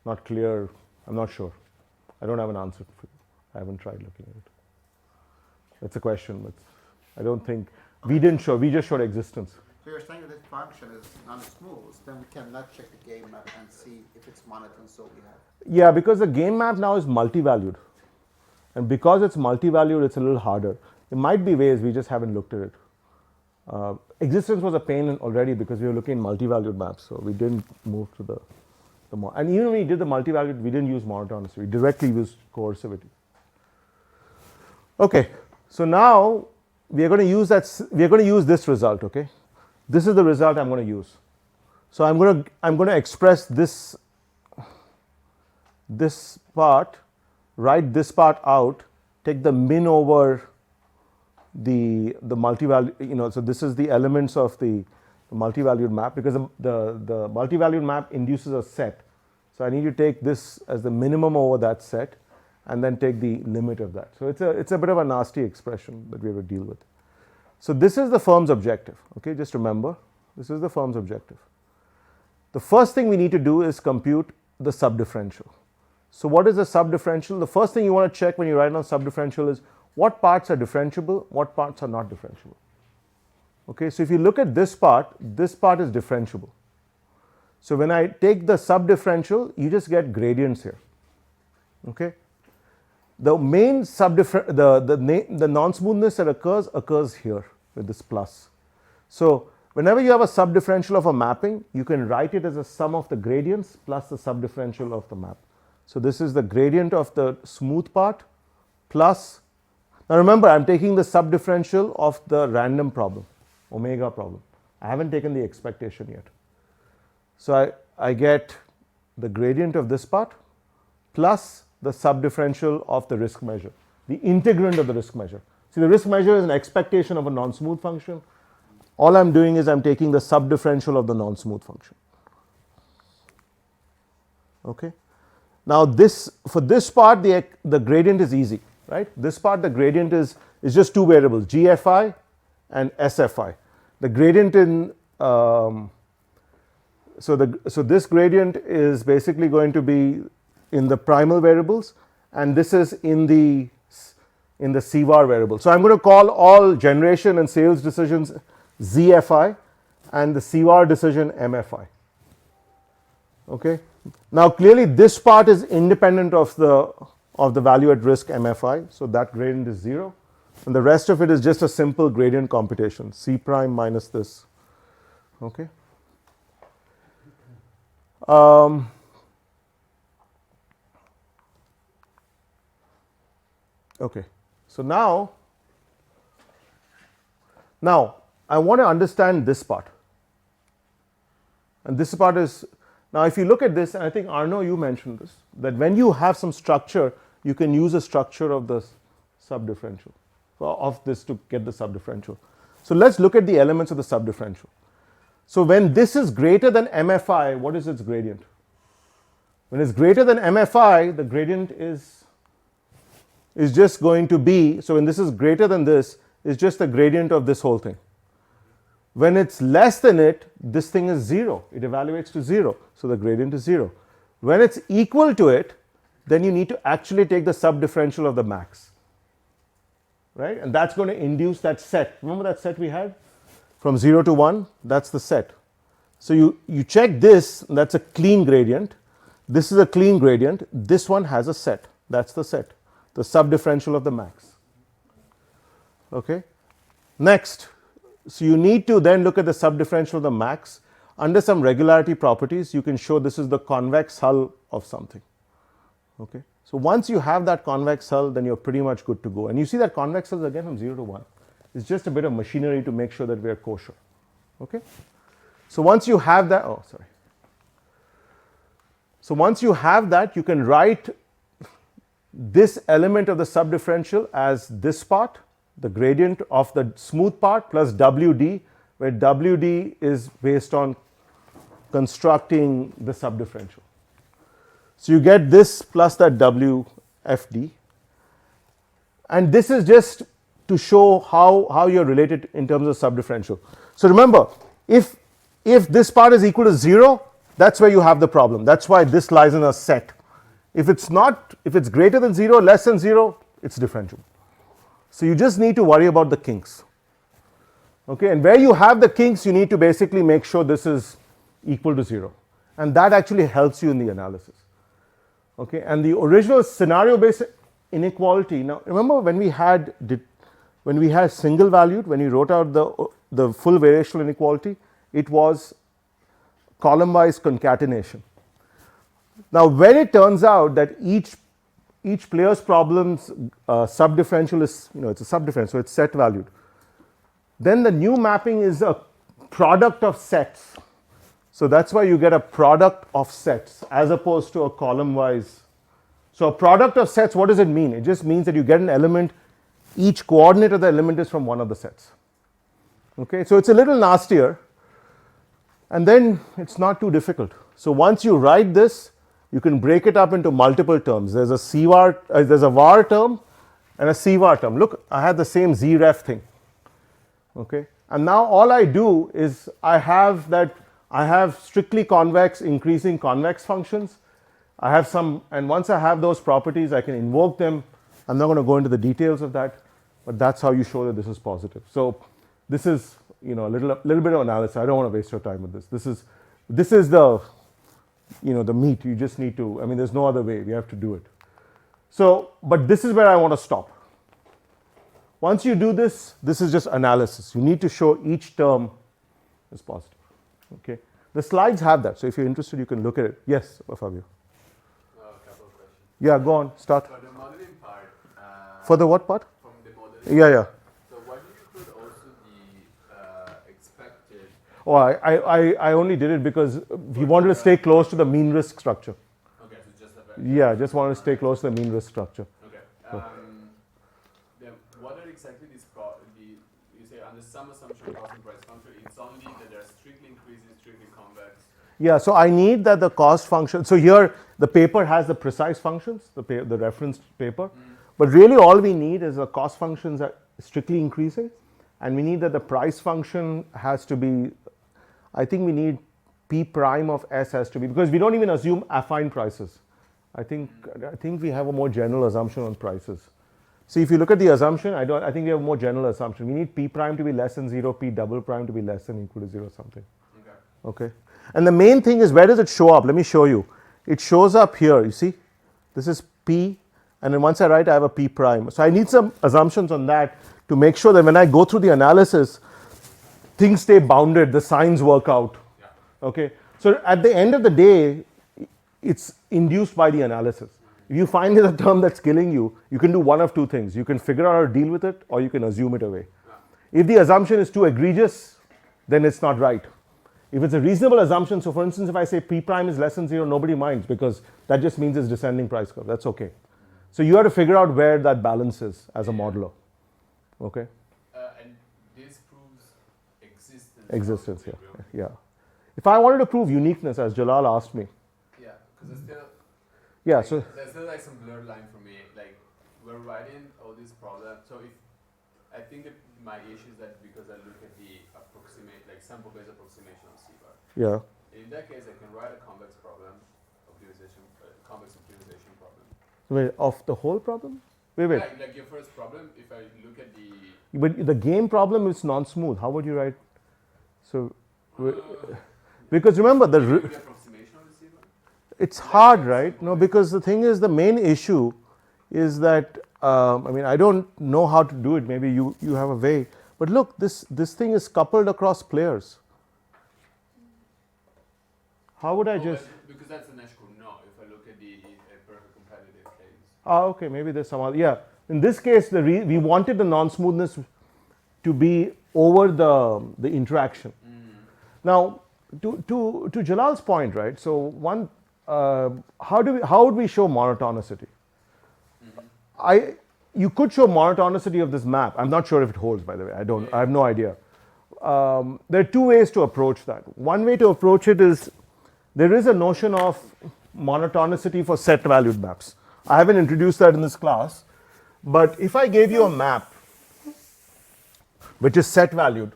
not clear, I'm not sure. I don't have an answer for you. I haven't tried looking at it. That's a question, but I don't think, we just showed existence. So you're saying that this function is non-smooth, then we cannot check the game map and see if it's monotone, so we have. Yeah, because the game map now is multi-valued. And because it's multi-valued, it's a little harder. There might be ways, we just haven't looked at it. Existence was a pain already because we were looking at multi-valued maps, so we didn't move to the and even when we did the multi-valued, we didn't use monotonicity, we directly used coercivity. Okay, so now we are going to use this result, okay? This is the result I'm going to use. So I'm going to express this part, write this part out, take the min over the multi-value, so this is the elements of the multi-valued map, because the multi-valued map induces a set. So I need to take this as the minimum over that set and then take the limit of that. So it's a bit of a nasty expression that we have to deal with. So this is the firm's objective, okay? Just remember, this is the firm's objective. The first thing we need to do is compute the subdifferential. So what is the subdifferential? The first thing you want to check when you write down subdifferential is what parts are differentiable, what parts are not differentiable. Okay, so if you look at this part is differentiable. So when I take the subdifferential, you just get gradients here. Okay, the main the non-smoothness that occurs here with this plus. So whenever you have a subdifferential of a mapping, you can write it as a sum of the gradients plus the subdifferential of the map. So this is the gradient of the smooth part plus, now remember, I'm taking the subdifferential of the random problem, omega problem. I haven't taken the expectation yet. So I get the gradient of this part plus the subdifferential of the risk measure, the integrand of the risk measure. See, the risk measure is an expectation of a non-smooth function. All I'm doing is I'm taking the subdifferential of the non-smooth function. Okay. Now for this part, the gradient is easy, right? This part, the gradient is is just two variables, GFI and SFI. The gradient in so this gradient is basically going to be in the primal variables, and this is in the CVAR variable. So I'm going to call all generation and sales decisions ZFI and the CVAR decision MFI. Okay. Now clearly this part is independent of the value at risk MFI, so that gradient is 0, and the rest of it is just a simple gradient computation, C prime minus this. Okay. Okay. So now I want to understand this part, and this part is, now if you look at this, and I think Arno you mentioned this, that when you have some structure you can use a structure of the subdifferential, of this to get the subdifferential. So let's look at the elements of the subdifferential. So when this is greater than MFI, what is its gradient? When it's greater than MFI, the gradient is just going to be, so when this is greater than this, is just the gradient of this whole thing. When it's less than it, this thing is 0, it evaluates to 0, so the gradient is 0. When it's equal to it, then you need to actually take the subdifferential of the max, right? And that's going to induce that set. Remember that set we had from 0 to 1? That's the set. So you check this, that's a clean gradient. This is a clean gradient. This one has a set. That's the set, the subdifferential of the max. Okay. Next, so you need to then look at the subdifferential of the max. Under some regularity properties, you can show this is the convex hull of something. Okay. So once you have that convex hull, then you're pretty much good to go. And you see that convex hull is again from 0 to 1. It's just a bit of machinery to make sure that we are kosher. Okay. So once you have that, so once you have that, you can write this element of the subdifferential as this part, the gradient of the smooth part plus WD, where WD is based on constructing the subdifferential. So you get this plus that WFD, and this is just to show how you're related in terms of subdifferential. So remember, if this part is equal to 0, that's where you have the problem. That's why this lies in a set. If it's not, if it's greater than 0, less than 0, it's differential. So you just need to worry about the kinks. Okay, and where you have the kinks, you need to basically make sure this is equal to 0, and that actually helps you in the analysis. Okay, and the original scenario-based inequality. Now, remember when we had single valued, when we wrote out the full variational inequality, it was column-wise concatenation. Now, when it turns out that each player's problem's subdifferential is, it's a subdifferential, so it's set valued, then the new mapping is a product of sets. So that's why you get a product of sets as opposed to a column-wise. So a product of sets, what does it mean? It just means that you get an element, each coordinate of the element is from one of the sets. Okay, so it's a little nastier, and then it's not too difficult. So once you write this, you can break it up into multiple terms. There's a CVAR, there's a VAR term and a CVAR term. Look, I have the same ZREF thing. Okay, and now all I do is I have strictly convex increasing convex functions. I have some, and once I have those properties, I can invoke them. I'm not going to go into the details of that, but that's how you show that this is positive. So this is, a little bit of analysis. I don't want to waste your time with this. This is the, the meat. You just need to, there's no other way. We have to do it. So, but this is where I want to stop. Once you do this, this is just analysis. You need to show each term is positive. Okay. The slides have that. So if you're interested, you can look at it. Yes, Fabio. A couple of questions. Yeah, go on. Start. For the modeling part. For the what part? From the modeling. Yeah. So why did you put also the expected? Oh, I only did it because we wanted to stay close to the mean risk structure. Okay, so just a very. Yeah, just wanted to stay close to the mean risk structure. Okay. Then what are exactly these? You say under some assumption cost and price function, it's only that they're strictly increasing, strictly convex. Yeah, so I need that the cost function. So here the paper has the precise functions, the reference paper, but really all we need is the cost functions are strictly increasing, and we need that the price function has to be, I think we need p prime of s has to be, because we don't even assume affine prices. I think we have a more general assumption on prices. See, if you look at the assumption, I think we have a more general assumption. We need p prime to be less than 0, p double prime to be less than equal to 0 something. Okay. And the main thing is, where does it show up? Let me show you. It shows up here, you see. This is p, and then once I write, I have a p prime. So I need some assumptions on that to make sure that when I go through the analysis, things stay bounded, the signs work out. Okay. So at the end of the day, it's induced by the analysis. If you find a term that's killing you, you can do one of two things. You can figure out how to deal with it, or you can assume it away. If the assumption is too egregious, then it's not right. If it's a reasonable assumption, so for instance, if I say p prime is less than 0, nobody minds, because that just means it's descending price curve. That's okay. So you have to figure out where that balance is as a modeler. Okay? And this proves existence. Existence, yeah. If I wanted to prove uniqueness, as Jalal asked me. Yeah, because it's still. Yeah, like, so there's still like some blurred line for me. Like, we're writing all these problems. So if I think that my issue is that because I look at the sample-based approximation of C-bar. yeah. In that case, I can write a convex problem, convex optimization problem. Wait, of the whole problem? Wait. Yeah, like your first problem, if I look at the. But the game problem is non-smooth. How would you write? So, because remember the approximation of the C-bar? it's hard, right? No, because the thing is, the main issue is that I don't know how to do it. Maybe you have a way. But look, this thing is coupled across players. How would I just? Because that's an Eshkun no. If I look at the perfect competitive case. Okay, maybe there's some other. Yeah, in this case, we wanted the non-smoothness to be over the interaction. Now, to Jalal's point, right? So one, how would we show monotonicity? You could show monotonicity of this map. I'm not sure if it holds, by the way. I have no idea. There are two ways to approach that. One way to approach it is, there is a notion of monotonicity for set valued maps. I haven't introduced that in this class, but if I gave you a map which is set valued,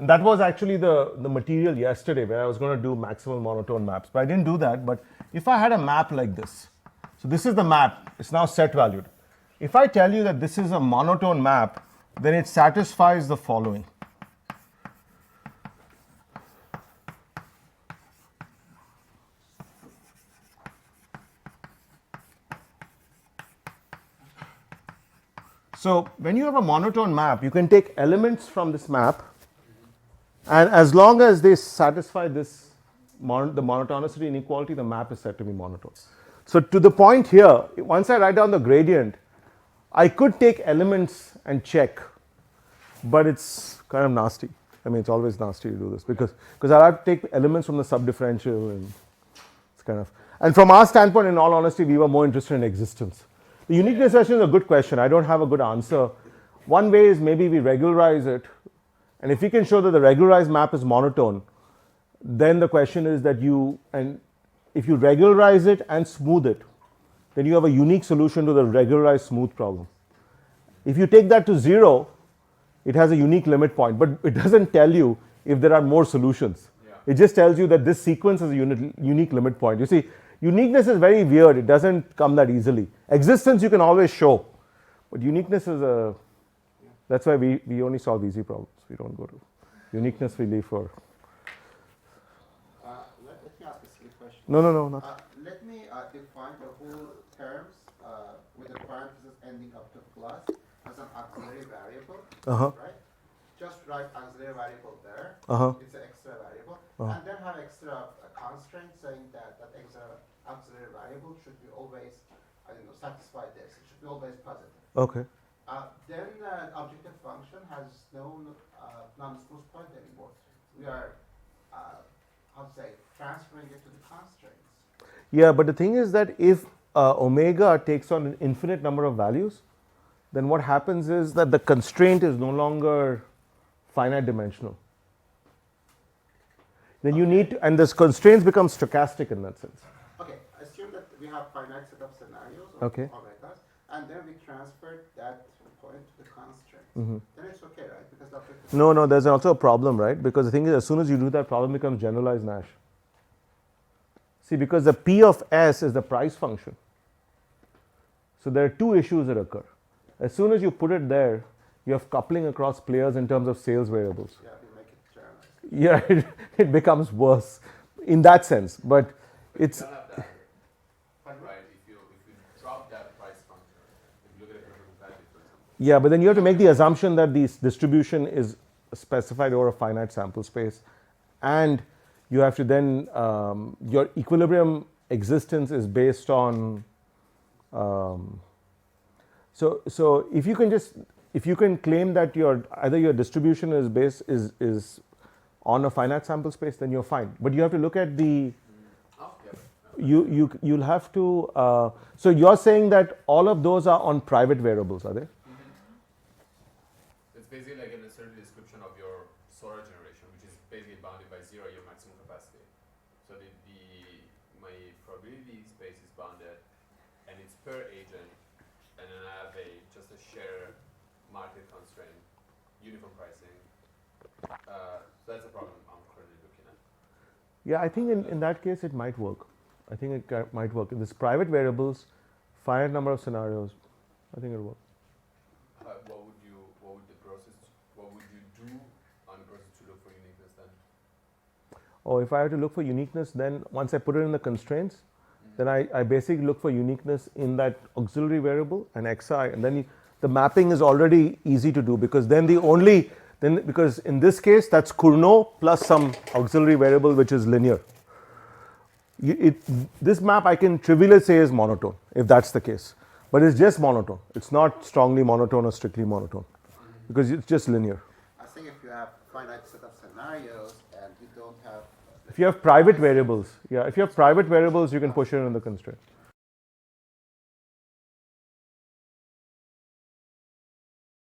and that was actually the material yesterday where I was going to do maximal monotone maps, but I didn't do that. But if I had a map like this, so this is the map, it's now set valued. If I tell you that this is a monotone map, then it satisfies the following. So when you have a monotone map, you can take elements from this map, and as long as they satisfy this the monotonicity inequality, the map is said to be monotone. So to the point here, once I write down the gradient, I could take elements and check, but it's kind of nasty. I mean, it's always nasty to do this because I have to take elements from the subdifferential, and it's kind of. And from our standpoint, in all honesty, we were more interested in existence. The uniqueness question is a good question. I don't have a good answer. One way is maybe we regularize it, and if we can show that the regularized map is monotone, then the question is that if you regularize it and smooth it, then you have a unique solution to the regularized smooth problem. If you take that to 0, it has a unique limit point, but it doesn't tell you if there are more solutions. It just tells you that this sequence has a unique limit point. You see, uniqueness is very weird. It doesn't come that easily. Existence you can always show, but uniqueness is that's why we only solve easy problems. We don't go to uniqueness. We leave for. Let me ask a silly question. No, not. Let me define the whole terms with the parentheses ending up to plus as an auxiliary variable, right? Just write auxiliary variable there. It's an extra variable, and then have extra constraint saying that extra auxiliary variable should be always, satisfy this. It should be always positive. Okay. Then the objective function has no non-smooth point anymore. We are, transferring it to the constraints. Yeah, but the thing is that if omega takes on an infinite number of values, then what happens is that the constraint is no longer finite dimensional. Then you need to, and this constraints become stochastic in that sense. Okay, assume that we have finite set of scenarios Okay. omegas, And then we transferred that point to the constraint. Mhm. Then it's okay, right? Because the objective No, there's also a problem, right? Because the thing is, as soon as you do that, problem becomes generalized Nash. See, because the P of S is the price function. So there are two issues that occur. As soon as you put it there, you have coupling across players in terms of sales variables. Yeah, we make it generalized. Yeah, it becomes worse in that sense. But it's You don't have that, right? If you drop that price function, if you look at it from competitive, for example. yeah, but then you have to make the assumption that this distribution is specified over a finite sample space, and you have to then your equilibrium existence is based on. So if you can claim that either your distribution is on a finite sample space, then you're fine. But you have to look at the you'll have to. So you're saying that all of those are on private variables, are they? It's basically like an uncertainty description of your solar generation, which is basically bounded by zero, your maximum capacity. So my probability space is bounded, and it's per agent, and then I have just a share market constraint, uniform pricing. So that's a problem I'm currently looking at. Yeah, I think in that case it might work. I think it might work. In this private variables, finite number of scenarios, I think it'll work. What would you do on the process to look for uniqueness then? Or if I have to look for uniqueness, then once I put it in the constraints, then I basically look for uniqueness in that auxiliary variable and xi, and then the mapping is already easy to do, because because in this case that's Cournot plus some auxiliary variable which is linear. This map I can trivially say is monotone if that's the case, but it's just monotone. It's not strongly monotone or strictly monotone because it's just linear. I think if you have finite set of scenarios and you don't have. If you have private variables, you can push it in the constraint.